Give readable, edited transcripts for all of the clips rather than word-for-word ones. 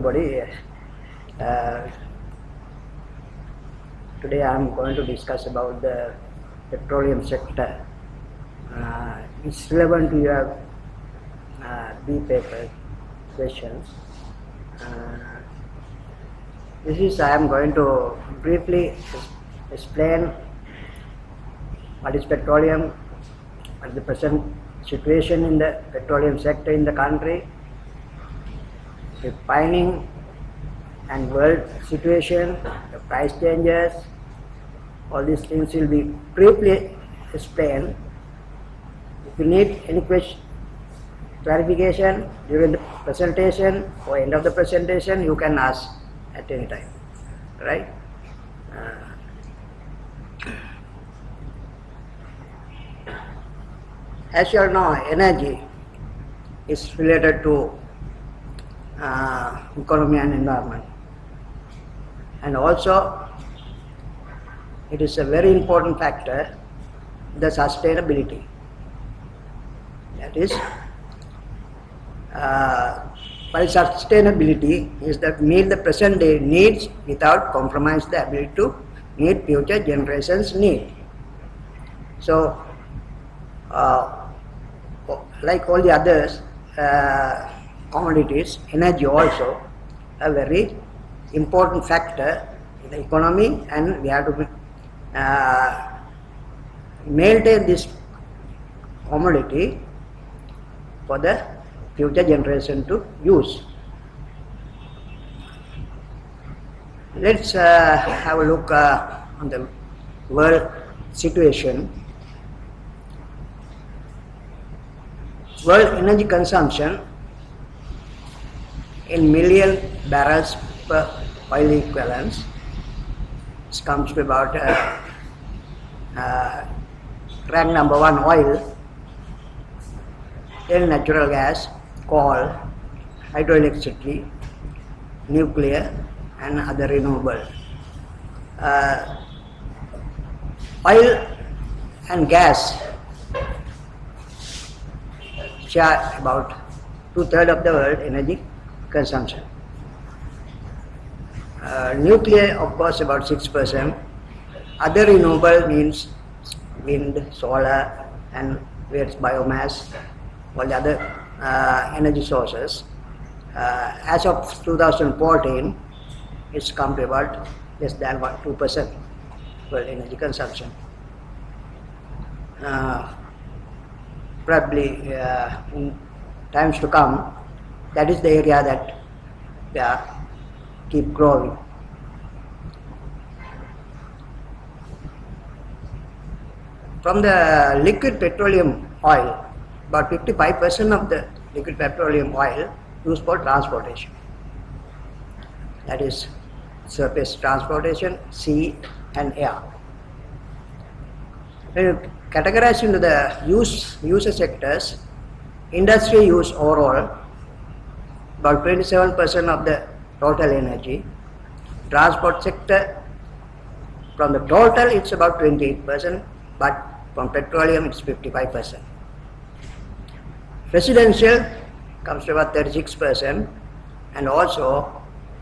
everybody. Uh, Today I am going to discuss about the petroleum sector. It's relevant to your B paper questions. I am going to briefly explain what is petroleum, what is the present situation in the petroleum sector in the country, refining and world situation, the price changes. All these things will be briefly explained. If you need any clarification during the presentation or end of the presentation, you can ask at any time, right? As you all know, energy is related to economy and environment, and also it is a very important factor, the sustainability. That is, by sustainability is that meet the present day needs without compromise the ability to meet future generations' need. So, like all the others commodities, energy also a very important factor in the economy, and we have to maintain this commodity for the future generation to use. Let's have a look on the world situation. World energy consumption in million barrels per oil equivalents, it comes to about rank number 1 oil, then natural gas, coal, hydroelectricity, nuclear and other renewable. Oil and gas share about 2/3 of the world energy consumption. Nuclear, of course, about 6%. Other renewable means wind, solar and various biomass, all the other energy sources. As of 2014, it's come to about less than 2% world energy consumption. Probably in times to come, that is the area that keep growing. From the liquid petroleum oil, about 55% of the liquid petroleum oil used for transportation. That is surface transportation, sea and air. When you categorize into the user sectors, industry use overall about 27% of the total energy. Transport sector, from the total it's about 28%, but from petroleum it's 55%. Residential comes to about 36%, and also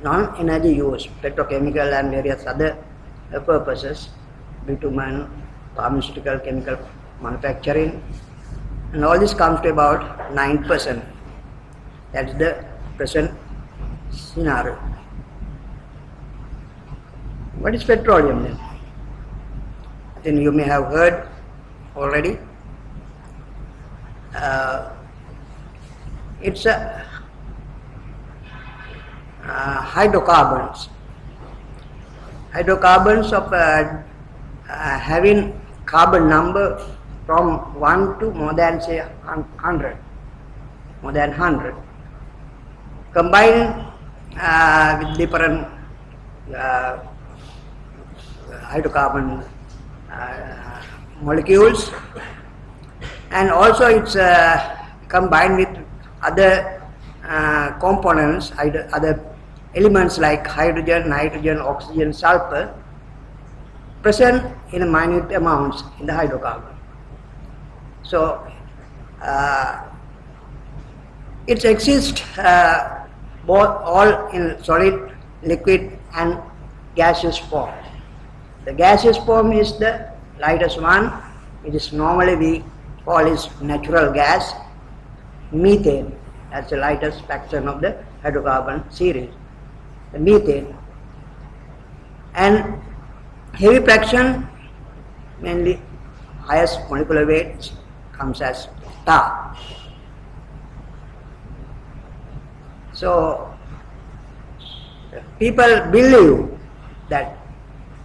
non-energy use, petrochemical and various other purposes, bitumen, pharmaceutical, chemical manufacturing, and all this comes to about 9%. That's the present scenario. What is petroleum then? Then you may have heard already. It's hydrocarbons. Hydrocarbons of having carbon number from 1 to more than say 100, more than 100, combined with different hydrocarbon molecules, and also it's combined with other components, other elements like hydrogen, nitrogen, oxygen, sulfur, present in minute amounts in the hydrocarbon. So it exists both all in solid, liquid and gaseous form. The gaseous form is the lightest one. It is normally we call is natural gas, methane. That's the lightest fraction of the hydrocarbon series, the methane. And heavy fraction, mainly highest molecular weight, comes as tar. So people believe that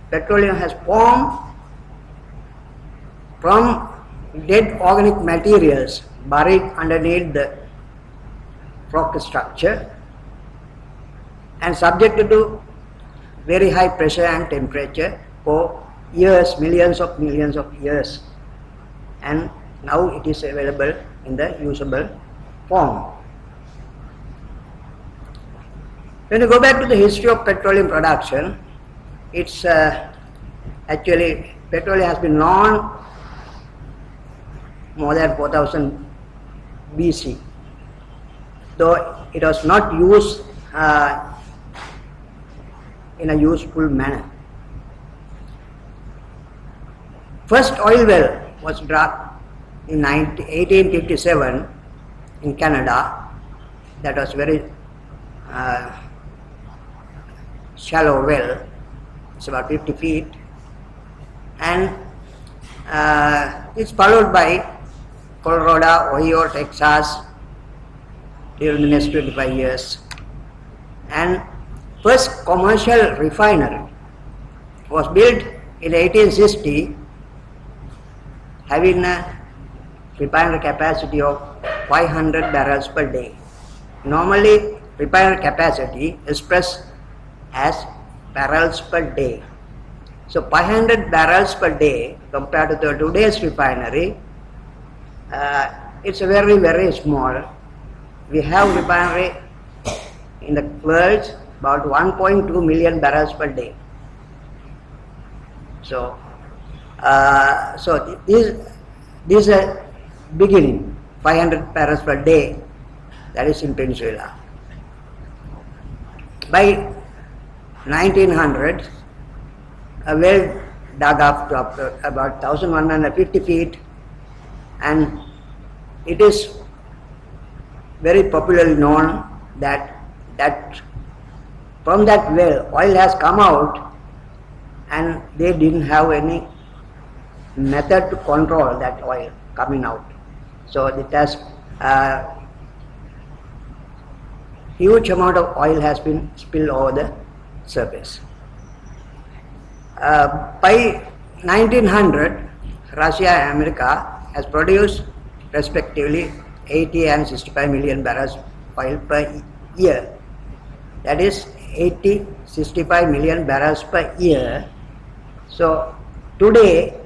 petroleum has formed from dead organic materials buried underneath the rock structure and subjected to very high pressure and temperature for years, millions of years, and now it is available in the usable form. When you go back to the history of petroleum production, it's actually petroleum has been known more than 4000 BC, though it was not used in a useful manner. First oil well was dug in 1857 in Canada. That was very shallow well. It's about 50 feet, and it's followed by Colorado, Ohio, Texas during the next 25 years. And first commercial refinery was built in 1860, having a refinery capacity of 500 barrels per day. Normally, refinery capacity expressed as barrels per day. So 500 barrels per day compared to the today's refinery, it's a very, very small. We have refinery in the world about 1.2 million barrels per day. So, this is a beginning, 500 barrels per day, that is in Venezuela. By 1900, a well dug up to about 1150 feet, and it is very popularly known that from that well oil has come out, and they didn't have any method to control that oil coming out. So it has huge amount of oil has been spilled over the surface. By 1900, Russia and America has produced respectively 80 and 65 million barrels oil per year. That is 80, 65 million barrels per year. So today,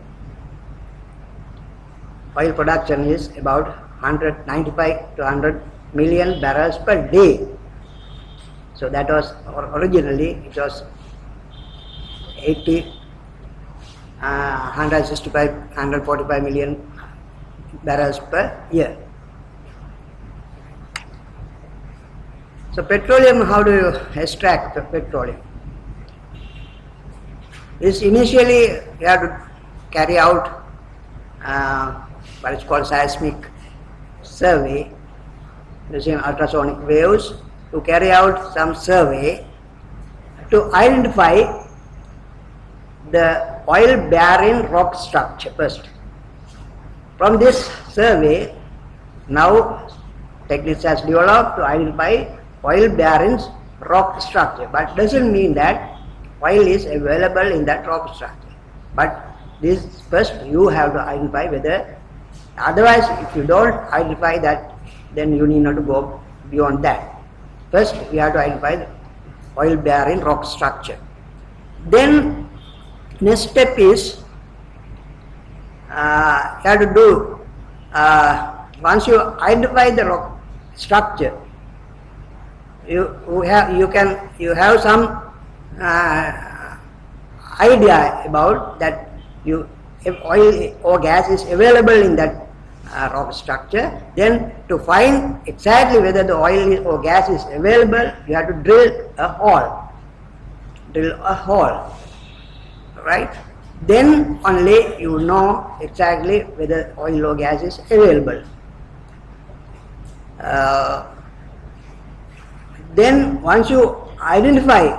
oil production is about 195 to 100 million barrels per day. So that was originally it was 80, 165, 145 million barrels per year. So petroleum, how do you extract the petroleum? This initially you have to carry out what is called seismic survey using ultrasonic waves to carry out some survey to identify the oil bearing rock structure first. From this survey, now techniques has developed to identify oil bearing rock structure, but doesn't mean that oil is available in that rock structure. But this first you have to identify whether, otherwise if you don't identify that, then you need not to go beyond that. First we have to identify the oil bearing rock structure. Then next step is you have to do, once you identify the rock structure, you have some idea about that if oil or gas is available in that rock structure. Then to find exactly whether the oil or gas is available, you have to drill a hole, right? Then only you know exactly whether oil or gas is available. Then once you identify,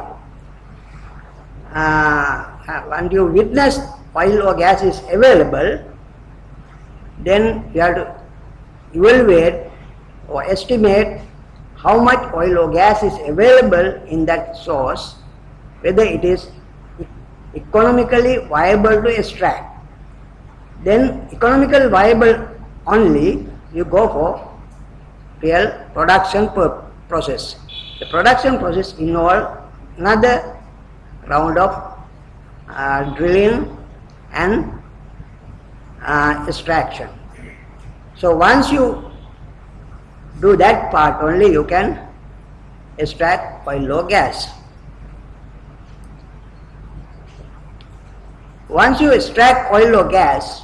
once you witness oil or gas is available, then you have to evaluate or estimate how much oil or gas is available in that source, whether it is economically viable to extract. Then economically viable only you go for real production process. The production process involves another round of drilling and extraction. So once you do that part only, you can extract oil or gas. Once you extract oil or gas,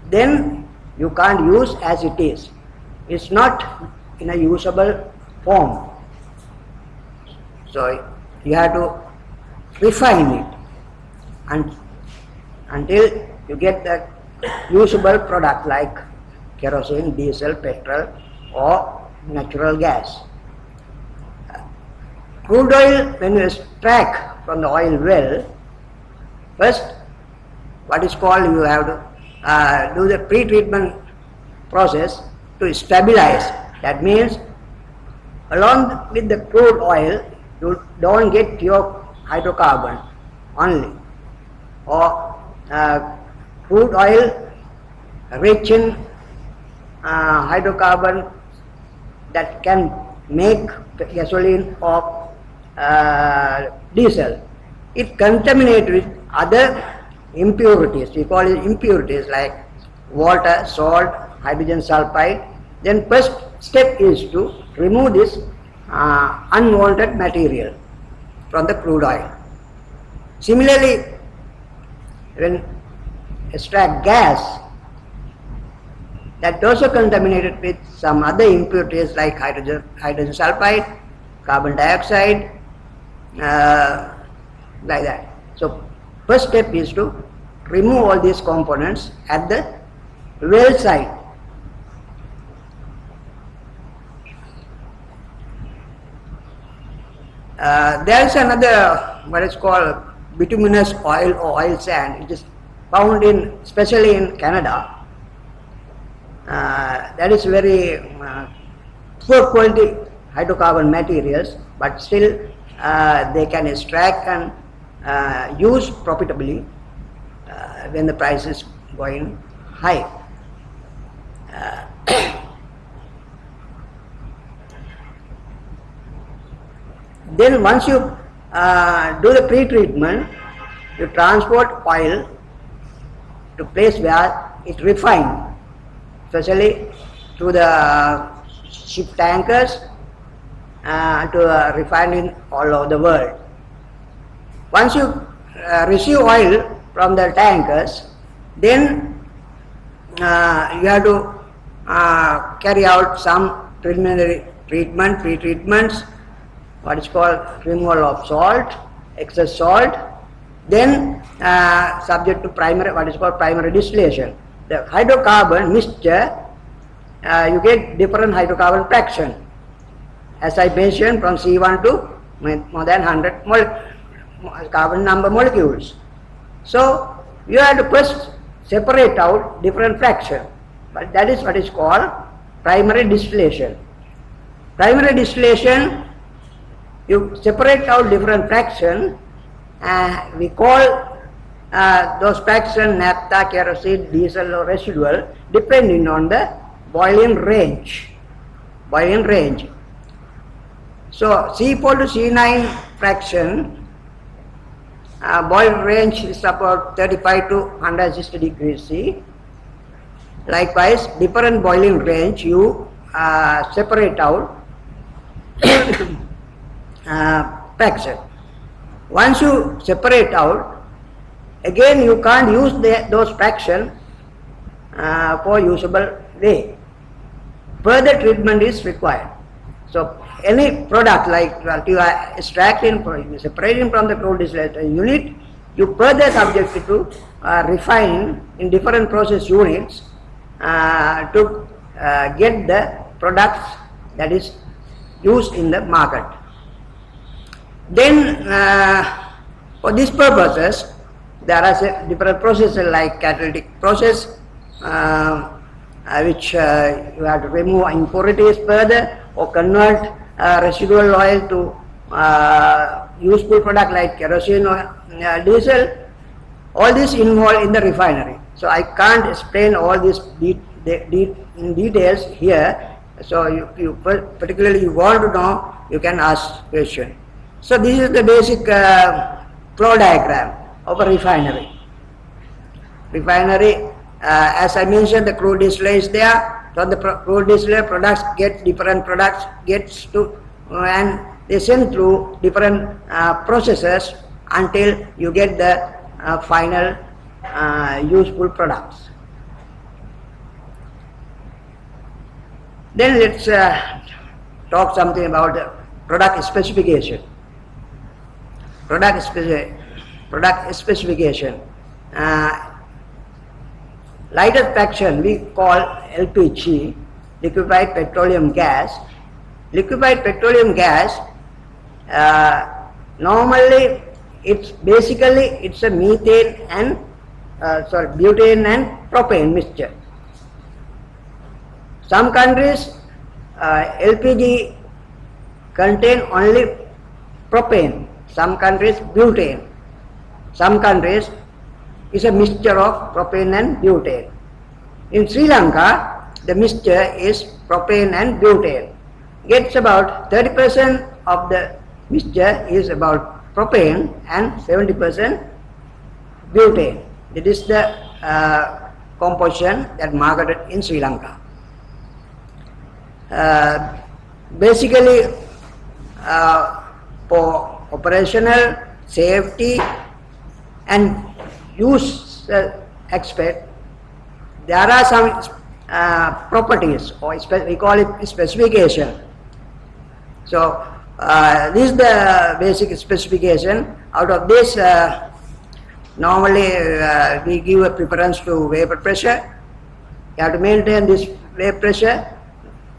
then you can't use as it is. It's not in a usable form. So you have to refine it until you get the usable product like kerosene, diesel, petrol or natural gas. Crude oil, when you extract from the oil well, first what is called, you have to do the pre-treatment process to stabilize. That means along with the crude oil, you don't get pure hydrocarbon only, or crude oil rich in hydrocarbon that can make gasoline or diesel. It contaminates with other impurities. We call it impurities like water, salt, hydrogen sulfide. Then first step is to remove this unwanted material from the crude oil. Similarly, when extract gas, that also contaminated with some other impurities like hydrogen sulfide, carbon dioxide, like that. So first step is to remove all these components at the well site. There is another what is called bituminous oil or oil sand. It is found especially in Canada. That is very poor quality hydrocarbon materials, but still they can extract and use profitably when the price is going high. Then once you do the pre-treatment, you transport oil to place where it refined, especially through the ship tankers to refining all over the world. Once you receive oil from the tankers, then you have to carry out some preliminary treatment, pre-treatments, what is called removal of salt, excess salt, then subject to what is called primary distillation. The hydrocarbon mixture, you get different hydrocarbon fraction. As I mentioned, from C1 to more than 100 carbon number molecules. So you have to first separate out different fraction, but that is what is called primary distillation. Primary distillation, you separate out different fraction, we call those fraction naphtha, kerosene, diesel or residual, depending on the boiling range. So C4 to C9 fraction, boiling range is about 35 to 160 degrees C. Likewise, different boiling range you separate out fraction. Once you separate out, again you can't use those fraction for usable way. Further treatment is required. So any product like you are extracting, separating from the crude distillation unit, you further subject it to refining in different process units to get the products that is used in the market. Then for these purposes, there are different processes like catalytic process, which you have to remove impurities further or convert residual oil to useful product like kerosene or diesel. All this involved in the refinery. So I can't explain all this in details here. So you particularly you want to know, you can ask question. So this is the basic flow diagram of a refinery. Refinery, as I mentioned, the crude distillate is there. So the crude distillate products get different products gets to and they send through different processes until you get the final useful products. Then let's talk something about product specification. Product specification. Liquefaction we call LPG, liquefied petroleum gas. Liquefied petroleum gas, normally it's a methane and butane and propane mixture. Some countries LPG contain only propane, some countries butane, some countries is a mixture of propane and butane. In Sri Lanka, the mixture is propane and butane. Gets about 30% of the mixture is about propane and 70% butane. That is the composition that marketed in Sri Lanka. Basically, for operational safety and use aspect, there are some properties, or we call it specification. So this is the basic specification. Out of this, normally we give a preference to vapor pressure. You have to maintain this vapor pressure.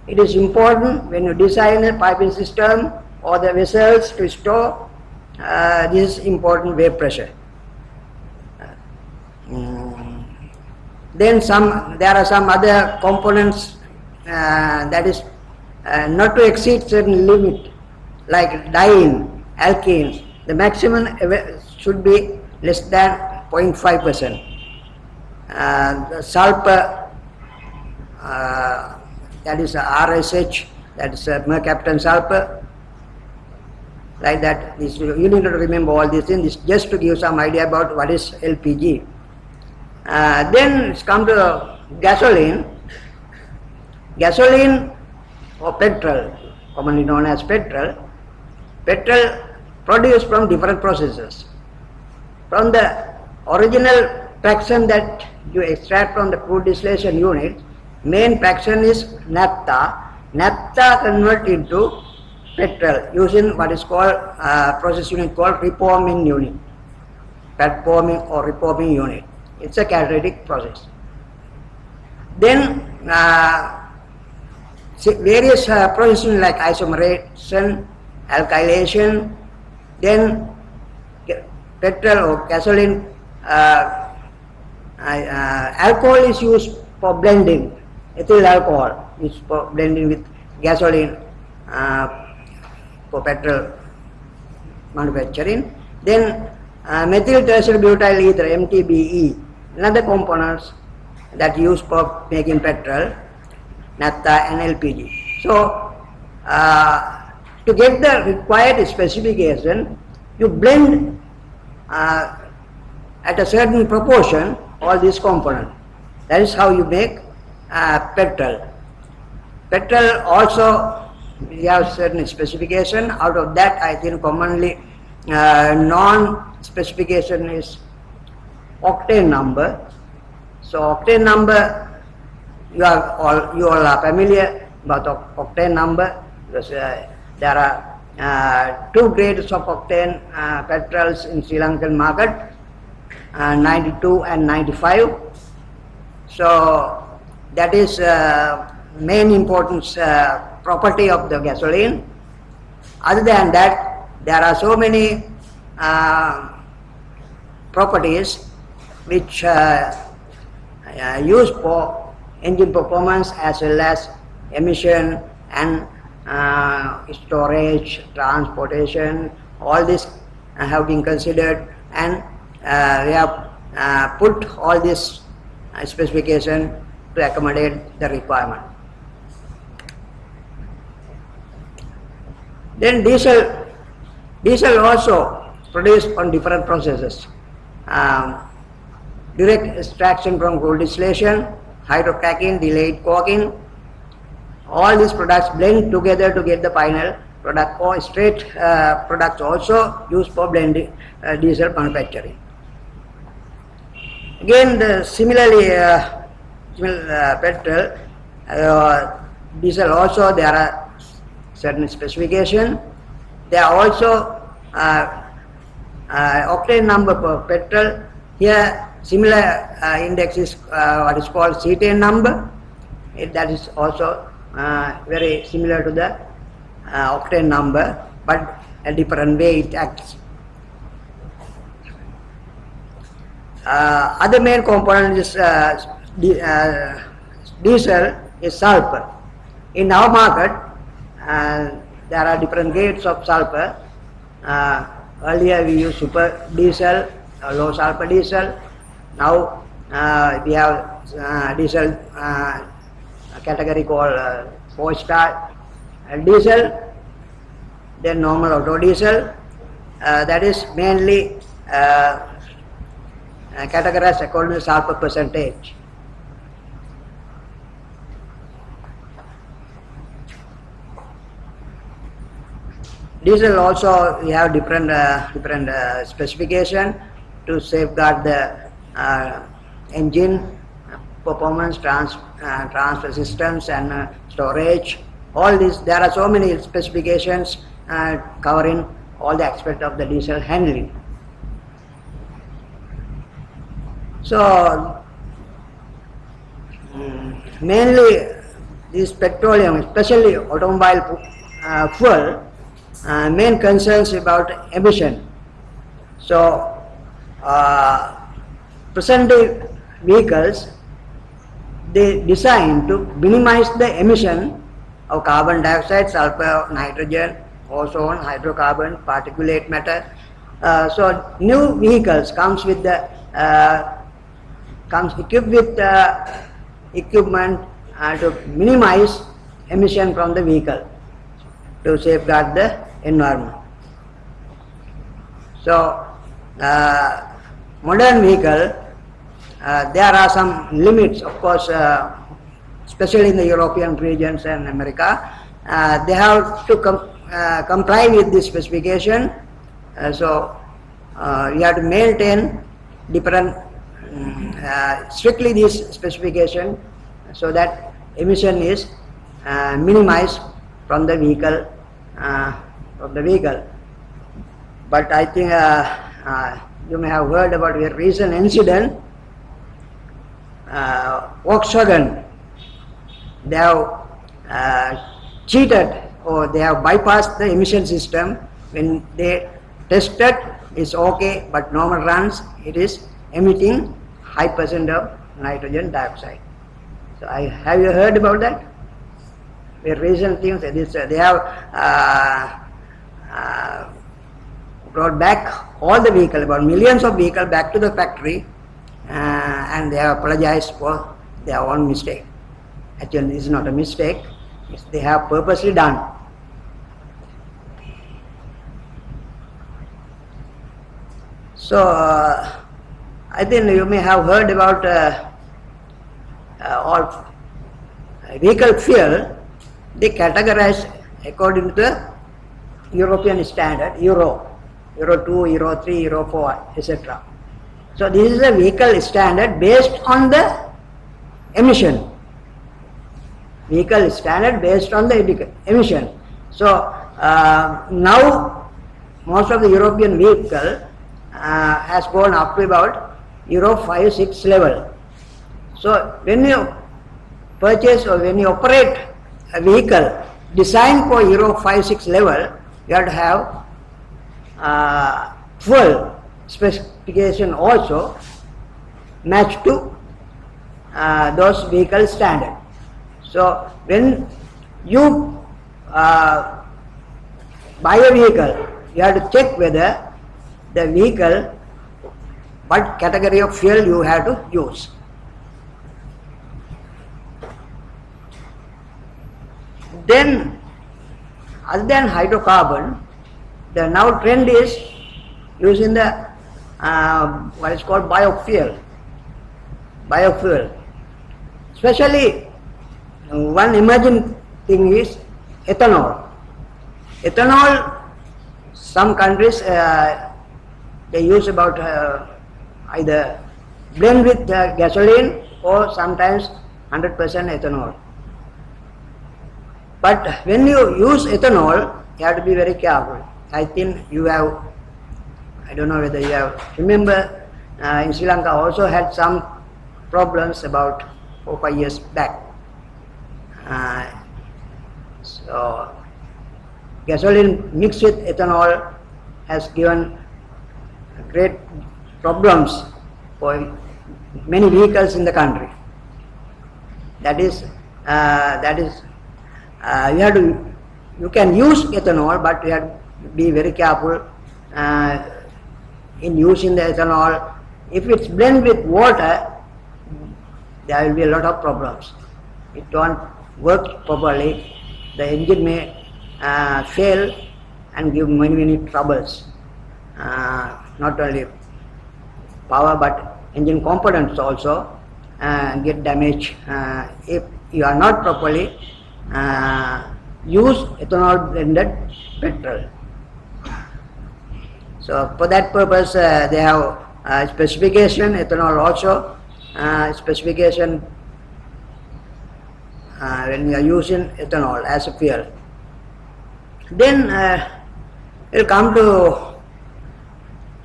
It is important when you design a piping system or the vessels to store. This is important vapor pressure. Then there are some other components that is not to exceed certain limit, like dyeing, alkenes. The maximum should be less than 0.5%. The sulfur, that is RSH, that is mercaptan sulfur, like that. You need to remember all these things just to give some idea about what is LPG. Then it's come to gasoline. Gasoline or petrol, commonly known as petrol. Petrol produced from different processes. From the original fraction that you extract from the crude distillation unit, main fraction is naphtha. Naphtha convert into petrol using what is called process unit called reforming unit, platforming or reforming unit. It's a catalytic process. Then various processes like isomerization, alkylation, then petrol or gasoline, alcohol is used for blending. Ethyl alcohol is for blending with gasoline for petrol manufacturing. Then methyl tertiary butyl ether, MTBE, another components that used for making petrol, naphtha and LPG. So to get the required specification, you blend at a certain proportion all these components. That is how you make petrol. Petrol also we have certain specification. Out of that, I think commonly non-specification is octane number. So octane number you all are familiar about the octane number, because there are two grades of octane petrols in Sri Lankan market, 92 and 95. So that is main important property of the gasoline. Other than that, there are so many properties which used for engine performance as well as emission and storage, transportation. All this have been considered, and we have put all this specification to accommodate the requirement. Then diesel also produced on different processes. Direct extraction from coal distillation, hydrocracking, delayed coking. All these products blend together to get the final product, or straight products also used for blending diesel manufacturing. Again, similarly, petrol, diesel also there are certain specification. There are also octane number for petrol. Here similar index is what is called cetane number. That is also very similar to the octane number, but a different way it acts. Other main component is diesel is sulfur. In our market, there are different grades of sulfur. Earlier we used super diesel, low sulfur diesel. Now we have diesel category called 4-star diesel, then normal auto diesel. That is mainly categorized according to sulfur percentage. Diesel also we have different specification to safeguard the engine performance, transfer systems and storage. All this, there are so many specifications covering all the aspects of the diesel handling. So mainly this petroleum, especially automobile fuel, main concerns about emission. So present day vehicles, they designed to minimize the emission of carbon dioxide, sulfur, nitrogen, ozone, hydrocarbon, particulate matter. So new vehicles comes with the comes equipped with equipment to minimize emission from the vehicle to safeguard the environment. So modern vehicle, there are some limits, of course, especially in the European regions and America. They have to comply with this specification. So you have to maintain different strictly this specification so that emission is minimized from the vehicle. But I think you may have heard about a recent incident. Volkswagen, they have cheated, or they have bypassed the emission system. When they tested, it's okay, but normal runs, it is emitting high percent of nitrogen dioxide. So have you heard about that? The recent things, they have brought back all the vehicles, about millions of vehicles, back to the factory, and they have apologized for their own mistake. Actually, this is not a mistake, they have purposely done. So I think you may have heard about all vehicle fuel. They categorize according to the European standard, Euro 2, Euro 3, Euro 4, etc. So this is a vehicle standard based on the emission. vehicle standard based on the emission. So now most of the European vehicle has gone up to about Euro 5, 6 level. So when you purchase or when you operate a vehicle designed for Euro 5, 6 level, you have to have fuel specification also match to those vehicle standard. So when you buy a vehicle, you have to check whether the vehicle, what category of fuel you have to use. Then, other than hydrocarbon, the now trend is using the what is called biofuel. Especially one emerging thing is ethanol. Ethanol, some countries they use about either blend with gasoline or sometimes 100% ethanol. But when you use ethanol, you have to be very careful. I think you have, I don't know whether you have, remember in Sri Lanka also had some problems about 4 or 5 years back. So gasoline mixed with ethanol has given great problems for many vehicles in the country. That is you can use ethanol, but you have to be very careful in using the ethanol. If it's blended with water, there will be a lot of problems. It won't work properly. The engine may fail and give many troubles. Not only power but engine components also get damaged if you are not properly use ethanol blended petrol. So for that purpose they have specification, ethanol also specification when you are using ethanol as a fuel. Then we'll come to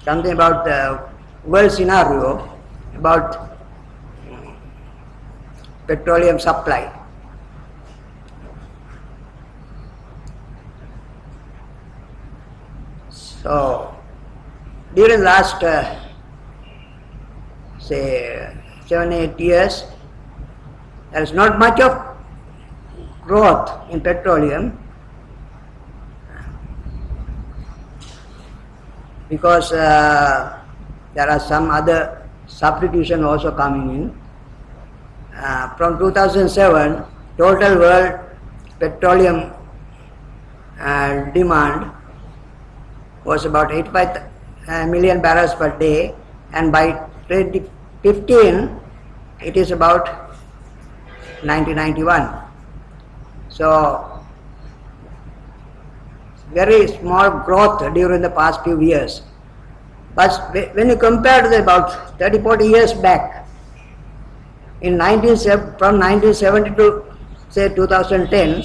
something about the world scenario about petroleum supply. So during the last say 7-8 years, there is not much of growth in petroleum because there are some other substitution also coming in. From 2007, total world petroleum demand was about 85 million barrels per day, and by 2015 it is about 91. So very small growth during the past few years. But when you compare to about 30-40 years back, from 1970 to say 2010,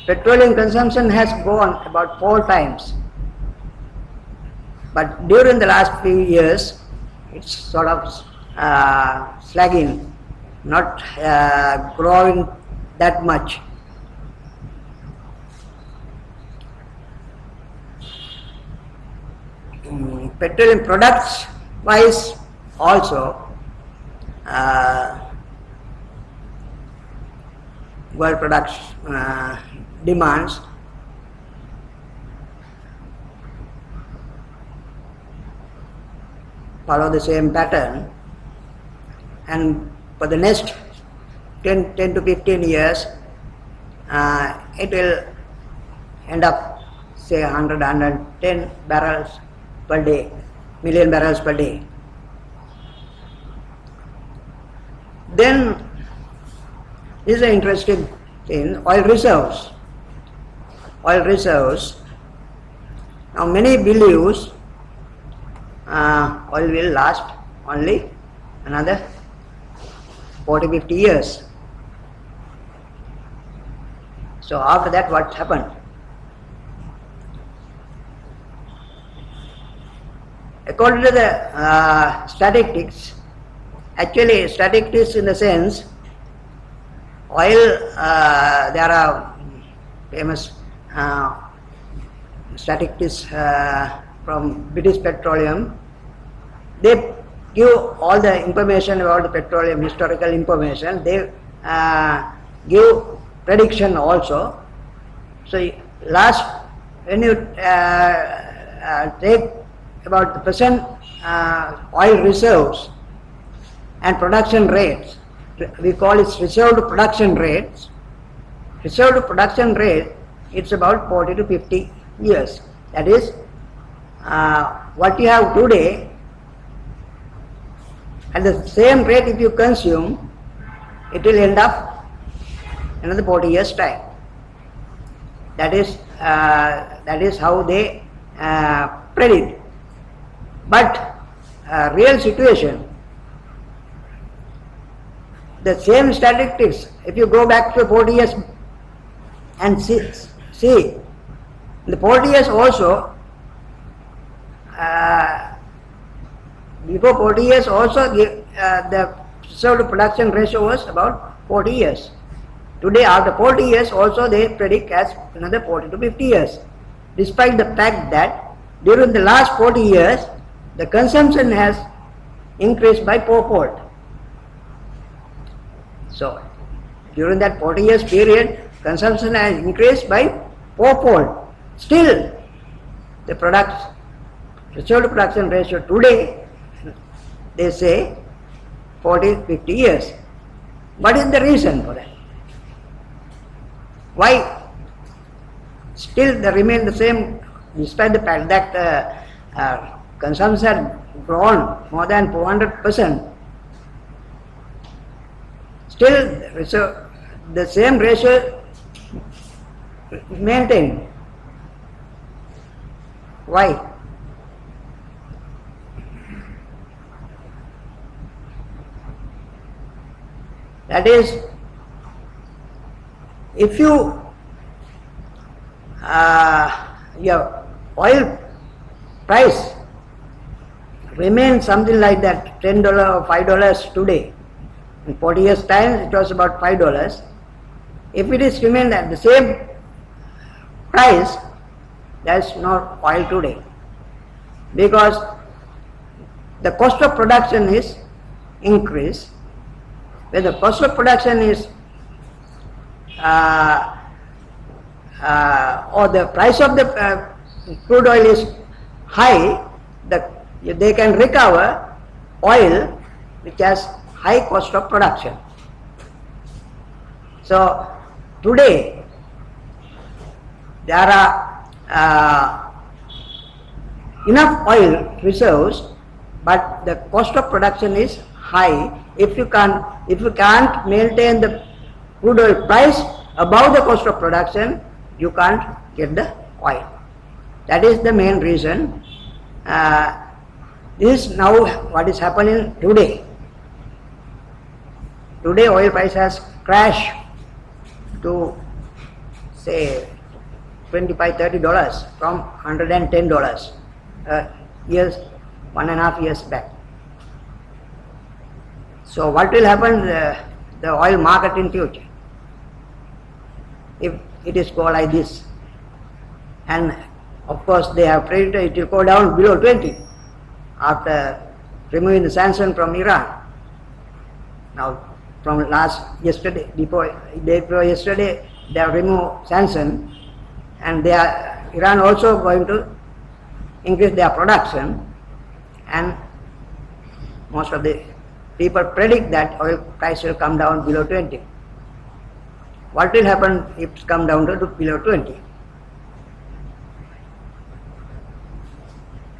petroleum consumption has gone about 4 times. But during the last few years, it's sort of slagging, not growing that much. Petroleum products wise also world products demands follow the same pattern, and for the next 10 to 15 years it will end up say 110 barrels per day, million barrels per day. Then this is an interesting thing, oil reserves. Oil reserves. Now many believes oil will last only another 40-50 years. So after that, what happened? According to the statistics, actually statistics in the sense, oil, there are famous statistics from British Petroleum. They give all the information about the petroleum, historical information. They give prediction also. So last, when you take about the present oil reserves and production rates, we call it reserved production rates. Reserved production rate, it's about 40 to 50 years. That is, what you have today, at the same rate if you consume, it will end up another 40 years time. That is how they predict. But real situation, the same statistics, if you go back to 40 years and see the 40 years also, before 40 years also the reserved production ratio was about 40 years. Today after 40 years also they predict as another 40 to 50 years. Despite the fact that during the last 40 years the consumption has increased by fourfold. So during that 40 years period, consumption has increased by fourfold. Still the reserved production ratio today, they say 40-50 years. What is the reason for that? Why still they remain the same despite the fact that consumption has grown more than 400%? Still the same ratio maintained. Why? That is, if your oil price remains something like that, $10 or $5 today, in 40 years time it was about $5. If it is remained at the same price, there is no oil today, because the cost of production is increased. When the cost of production is or the price of the crude oil is high, they can recover oil which has high cost of production. So today there are enough oil reserves, but the cost of production is high. If you can't maintain the crude oil price above the cost of production, you can't get the oil. That is the main reason. This is now what is happening today. Today oil price has crashed to say $25-30 from $110 years, 1.5 years back. So what will happen the oil market in future if it is go like this? And of course they have predicted it will go down below 20 after removing the sanction from Iran. Now from yesterday they have removed sanction, and Iran also going to increase their production, and most of the people predict that oil price will come down below 20. What will happen if it comes down to below 20?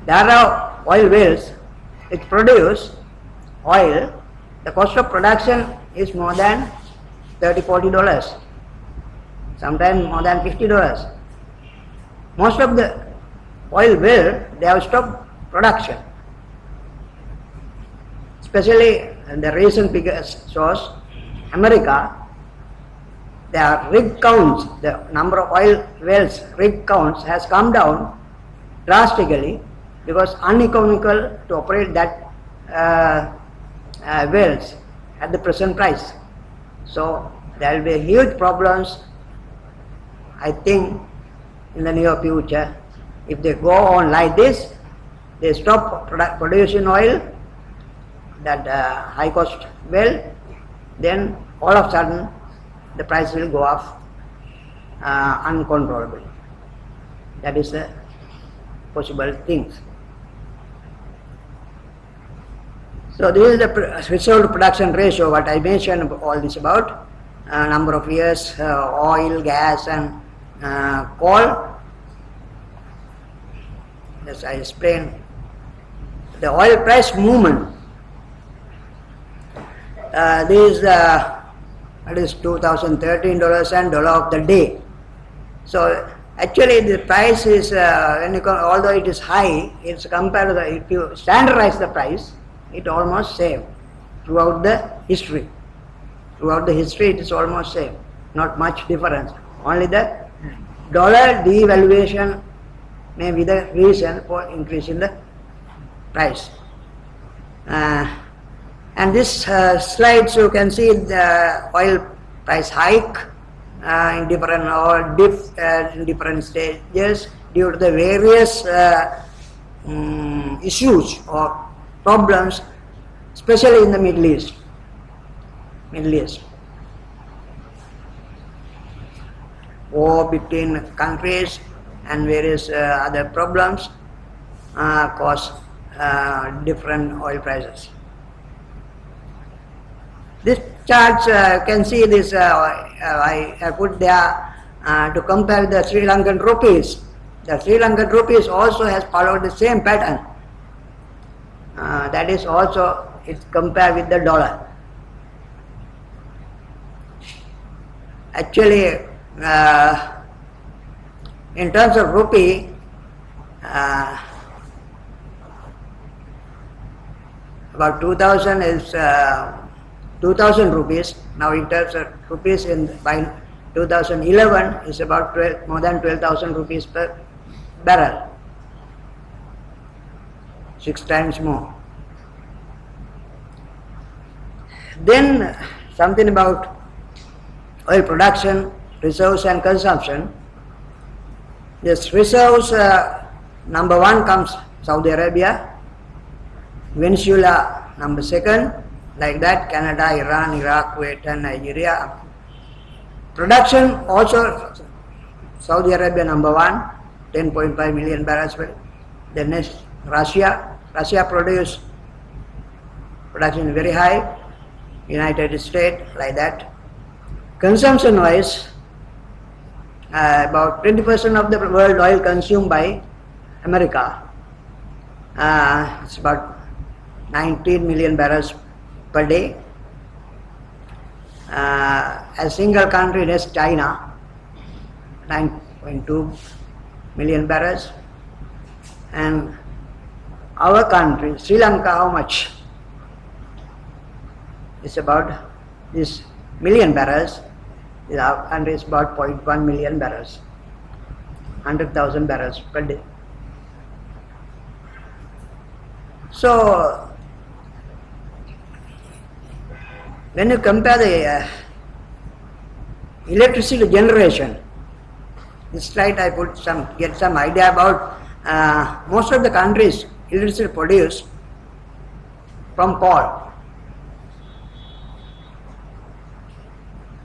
There are oil wells which produce oil. The cost of production is more than $30-40, sometimes more than $50. Most of the oil well, they have stopped production. Especially the recent figures shows America, the rig counts, the number of oil wells, rig counts has come down drastically because uneconomical to operate that wells at the present price. So there will be huge problems, I think, in the near future. If they go on like this, they stop producing oil, that high cost well, then all of a sudden the price will go up uncontrollably. That is the possible things. So this is the reserve to production ratio, what I mentioned all this about, number of years, oil, gas and coal. As I explained, the oil price movement. This is that is $2013 and dollar of the day. So actually the price is, although it is high, it's compared to the, if you standardize the price, it almost same throughout the history. Throughout the history it is almost same, not much difference. Only the dollar devaluation may be the reason for increasing the price. And this slides you can see the oil price hike in different or dip in different stages due to the various issues or problems, especially in the Middle East. War between countries and various other problems cause different oil prices. This chart can see this, I put there to compare the Sri Lankan rupees. The Sri Lankan rupees also has followed the same pattern. That is also, it's compared with the dollar. Actually, in terms of rupee, about 2000 is 2000 rupees. Now in terms of rupees, by 2011 is about more than 12,000 rupees per barrel. 6 times more. Then something about oil production, reserves and consumption. This reserves, number 1 comes Saudi Arabia, Venezuela number 2, like that Canada, Iran, Iraq, Kuwait and Nigeria. Production also Saudi Arabia number 1, 10.5 million barrels per day. Then next Russia production is very high, United States like that. Consumption wise, about 20% of the world oil consumed by America. It's about 19 million barrels per day. A single country is China, 9.2 million barrels. And our country, Sri Lanka, how much? It's about this million barrels. Our country is about 0.1 million barrels, 100,000 barrels per day. So when you compare the electricity generation, this slide I put get some idea about most of the countries electricity produced from coal.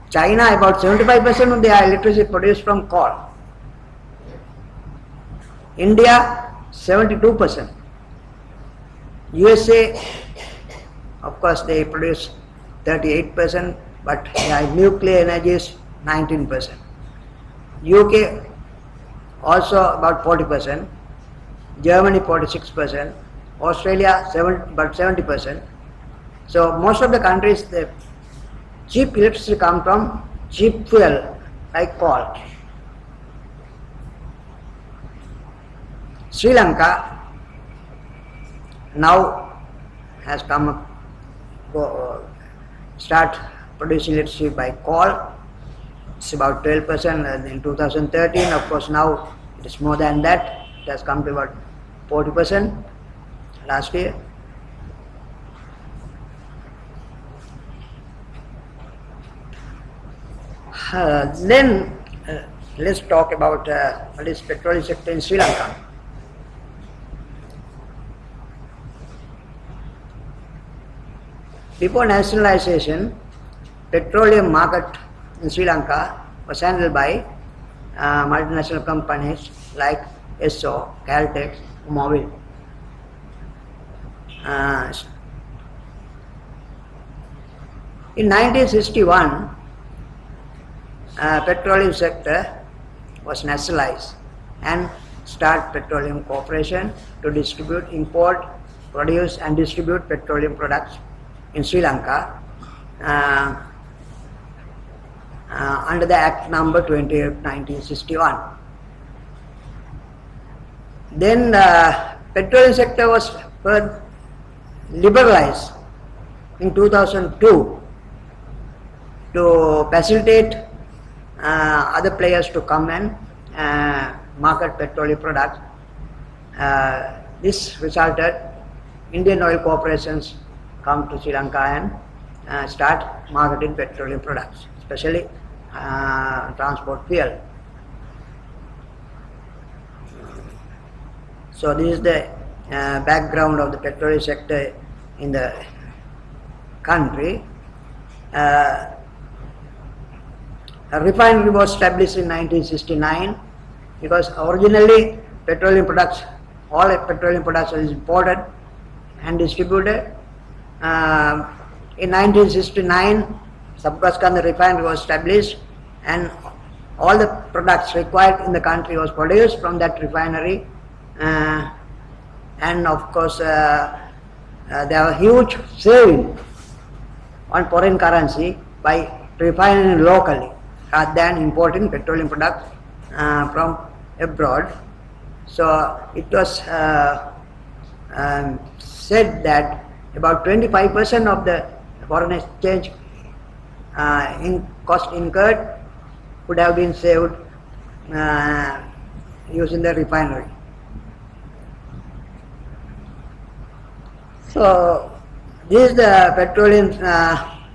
China, about 75% of their electricity produced from coal. India, 72%. USA, of course, they produce 38%, but their nuclear energy is 19%. UK, also about 40%. Germany, 46%. Australia, about 70%. So most of the countries, the cheap electricity come from cheap fuel like coal. Sri Lanka now has start producing electricity by coal, it's about 12% in 2013. Of course, now it is more than that. It has come to about 40% last year. Then let's talk about what is petroleum sector in Sri Lanka. Before nationalization, petroleum market in Sri Lanka was handled by multinational companies like Esso, Caltex, Mobil. In 1961, petroleum sector was nationalized and start Petroleum Corporation to distribute, import, produce and distribute petroleum products in Sri Lanka under the Act number 28 1961. Then petroleum sector was further liberalized in 2002 to facilitate other players to come and market petroleum products. This resulted Indian oil corporations come to Sri Lanka and start marketing petroleum products, especially transport fuel. So this is the background of the petroleum sector in the country. A refinery was established in 1969 because originally petroleum products, all petroleum products are imported and distributed. In 1969, Sabkaskanda refinery was established and all the products required in the country was produced from that refinery. And of course, there are huge saving on foreign currency by refining locally rather than importing petroleum products from abroad. So it was said that about 25% of the foreign exchange cost incurred would have been saved using the refinery. So this is the petroleum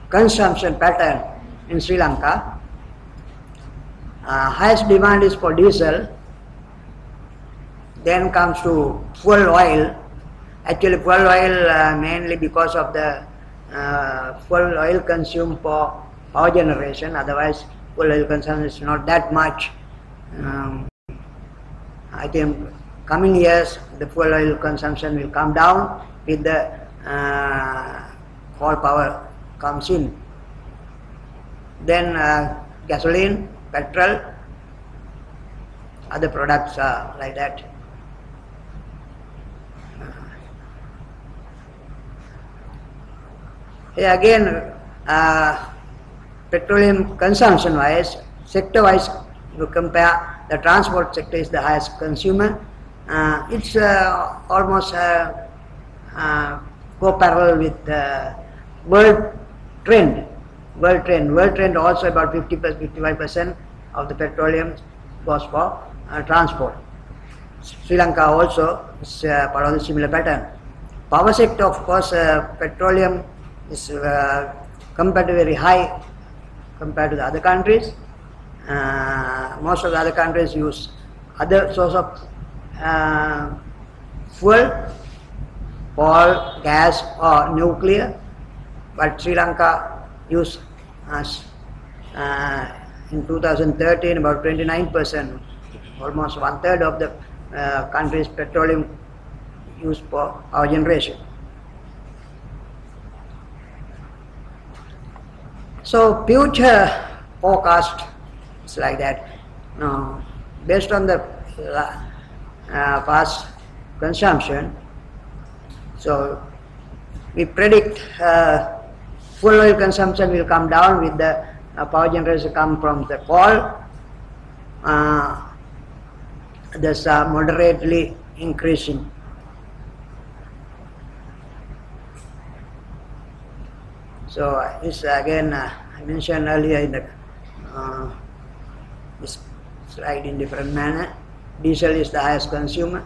consumption pattern in Sri Lanka. Highest demand is for diesel, then comes to fuel oil. Actually fuel oil mainly because of the fuel oil consumed for power generation, otherwise fuel oil consumption is not that much. I think coming years the fuel oil consumption will come down with the coal power comes in. Then gasoline, petrol, other products are like that. Here again, petroleum consumption wise, sector wise, you compare, the transport sector is the highest consumer. It's almost co-parallel with world trend. World trend also about 55% of the petroleum goes for transport. Sri Lanka also is part of the similar pattern. Power sector, of course, petroleum is comparatively very high compared to the other countries. Most of the other countries use other source of fuel, coal, gas or nuclear, but Sri Lanka used in 2013 about 29%, almost one-third of the country's petroleum used for power generation. So future forecast is like that. Based on the past consumption, so we predict fuel oil consumption will come down with the power generation come from the coal. There's moderately increasing. So this again I mentioned earlier in the this slide in different manner. Diesel is the highest consumer.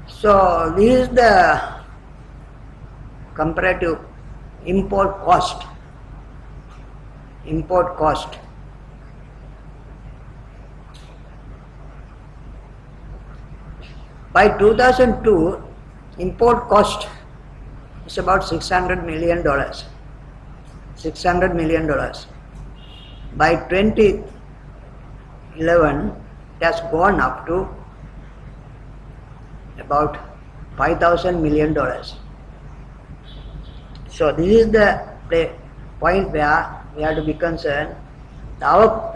So this is the comparative import cost. Import cost. By 2002, import cost is about $600 million. $600 million. By 2011, it has gone up to about $5,000 million. So this is the point where we have to be concerned. Our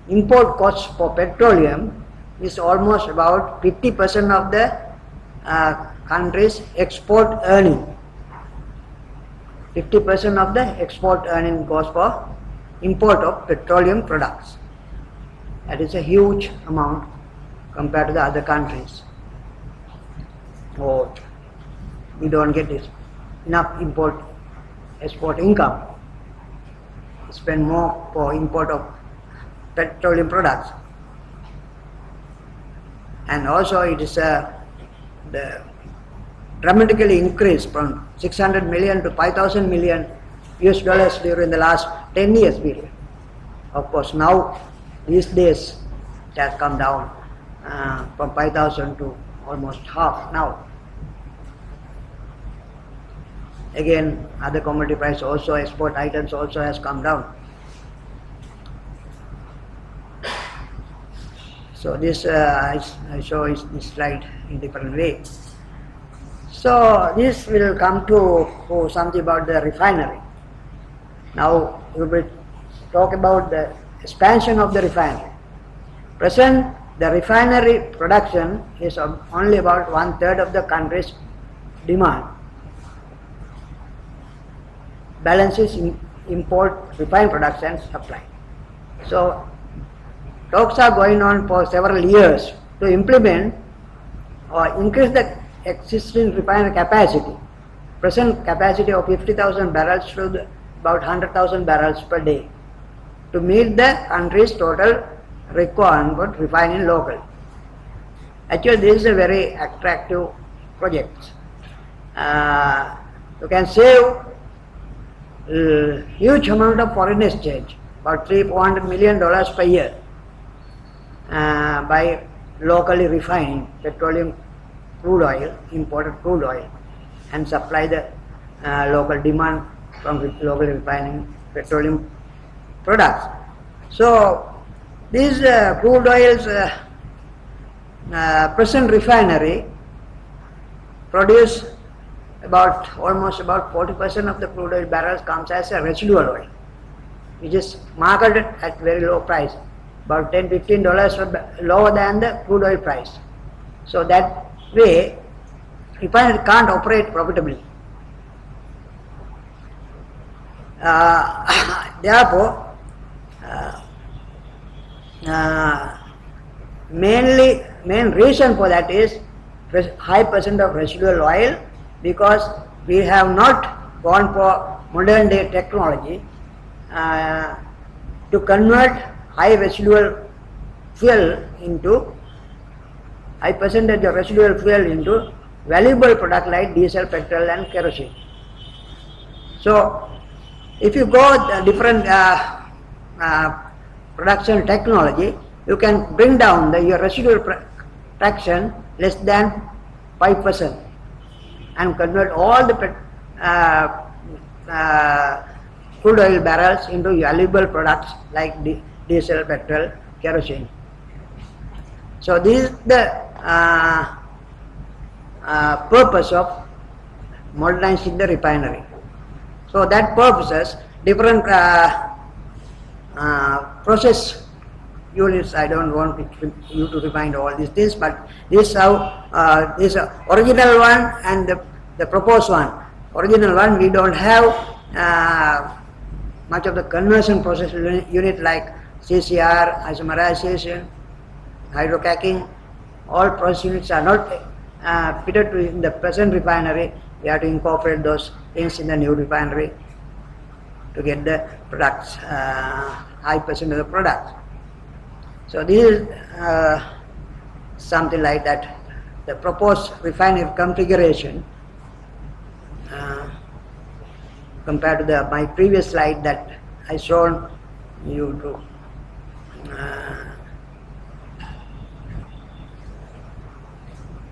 import cost for petroleum is almost about 50% of the country's export earning. 50% of the export earning goes for import of petroleum products. That is a huge amount compared to the other countries. Oh, we don't get enough export income. We spend more for import of petroleum products. And also it is dramatically increased from 600 million to 5,000 million US dollars during the last 10 years period. Of course, now these days it has come down from 5,000 to almost half now. Again, other commodity price also, export items also has come down. So this I show this slide in different way. So this will come to something about the refinery. Now we will talk about the expansion of the refinery. Present, the refinery production is only about 1/3 of the country's demand. Balance is import, refined production, supply. So talks are going on for several years to implement or increase the existing refinery capacity. Present capacity of 50,000 barrels to about 100,000 barrels per day to meet the country's total requirement for refining local. Actually, this is a very attractive project. You can save huge amount of foreign exchange, about $300 million per year, by locally refining petroleum crude oil, imported crude oil, and supply the local demand from locally refining petroleum products. So these crude oils, present refinery produce almost about 40% of the crude oil barrels comes as a residual oil, which is marketed at very low price, about $10–15 lower than the crude oil price. So that way, refinery can't operate profitably. Therefore, main reason for that is high percent of residual oil, because we have not gone for modern day technology to convert high residual fuel into high percentage of residual fuel into valuable product like diesel, petrol and kerosene. So if you go different production technology, you can bring down your residual fraction less than 5% and convert all the crude oil barrels into valuable products like diesel, petrol, kerosene. So this is the purpose of modernizing the refinery. So that purposes, different process units, I don't want you to remind all these things, but this is how this original one and the proposed one. Original one, we don't have much of the conversion process unit like CCR, isomerization, hydrocracking. All process units are not fitted to in the present refinery. We have to incorporate those things in the new refinery to get the products, high percent of the products. So this is something like that. The proposed refinery configuration compared to my previous slide that I shown you to.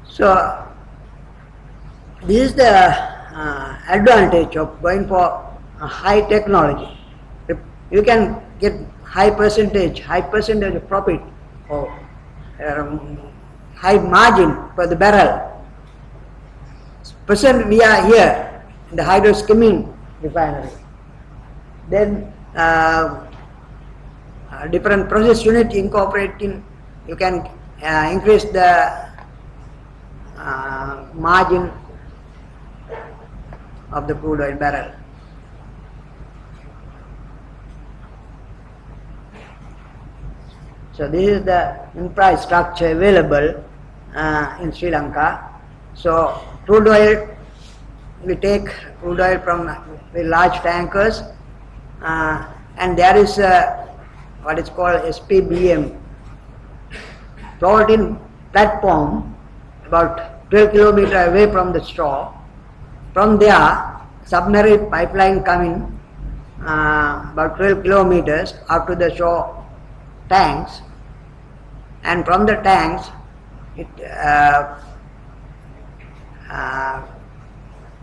So this is the advantage of going for a high technology. You can get high percentage of profit or high margin per the barrel. Present we are here in the hydroskimming refinery. Then different process unit incorporating, you can increase the margin of the crude oil barrel. So this is the infrastructure available in Sri Lanka. So crude oil, we take crude oil from very large tankers, and there is what is called SPBM, floating platform about 12 kilometers away from the shore. From there, submarine pipeline coming about 12 kilometers up to the shore tanks, and from the tanks it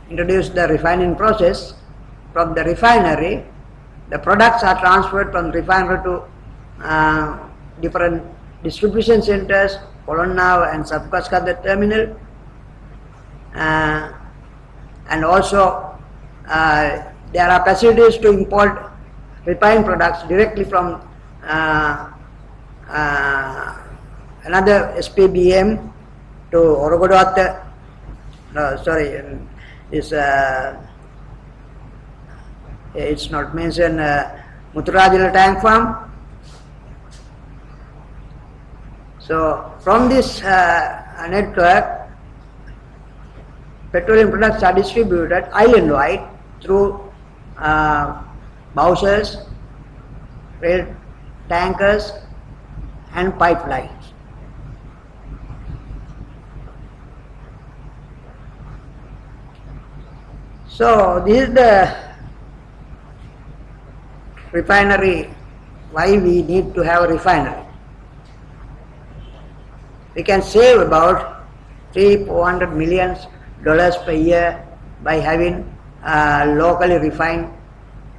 introduced the refining process. From the refinery, the products are transferred from refinery to different distribution centers, Colonna and Sabkaskada terminal, and also there are facilities to import refined products directly from another SPBM to Orogodwata. It's not mentioned, Muturajala tank farm. So from this network, petroleum products are distributed island-wide through bowsers, rail tankers and pipelines. So this is the refinery, why we need to have a refinery. We can save about $300-400 million per year by having locally refined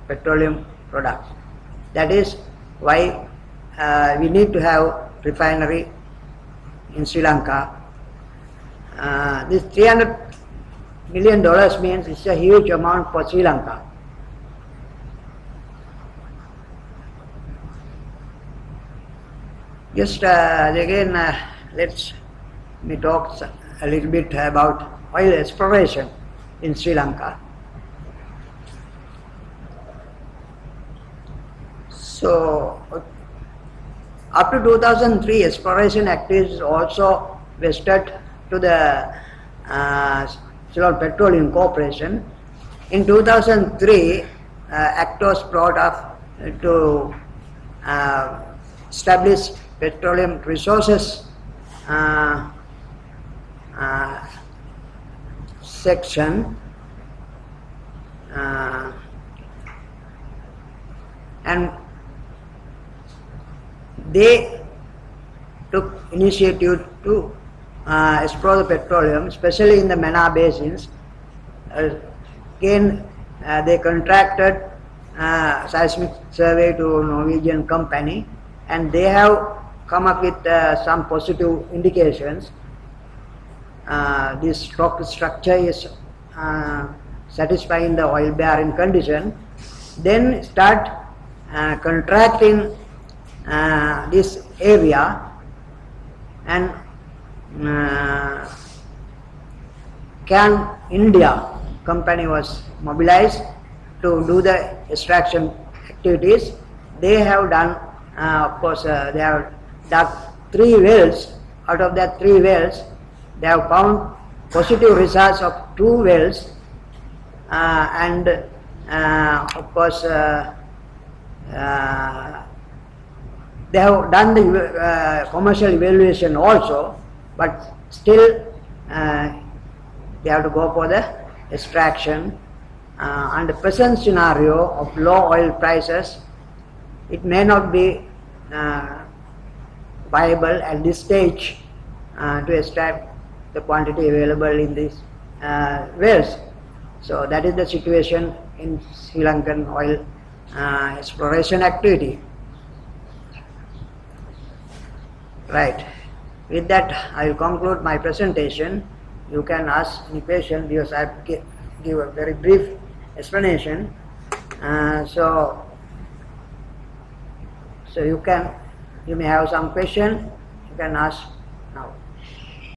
petroleum products. That is why we need to have refinery in Sri Lanka. This $300 million means it's a huge amount for Sri Lanka. Just again, let me talk a little bit about oil exploration in Sri Lanka. So, up to 2003, exploration activities also vested to the Sri Lanka Petroleum Corporation. In 2003, Act was brought up to establish petroleum resources section, and they took initiative to explore the petroleum, especially in the Mana basins. Again, they contracted seismic survey to a Norwegian company, and they have come up with some positive indications. This rock structure is satisfying the oil bearing condition. Then start contracting this area, and Can India company was mobilized to do the extraction activities. They have done, of course, they have dug 3 wells. Out of that 3 wells, they have found positive results of 2 wells and of course they have done the commercial evaluation also, but still they have to go for the extraction. And the present scenario of low oil prices, it may not be viable at this stage to extract the quantity available in these wells. So that is the situation in Sri Lankan oil exploration activity. Right. With that, I will conclude my presentation. You can ask any question because I give a very brief explanation. So you may have some question. You can ask now.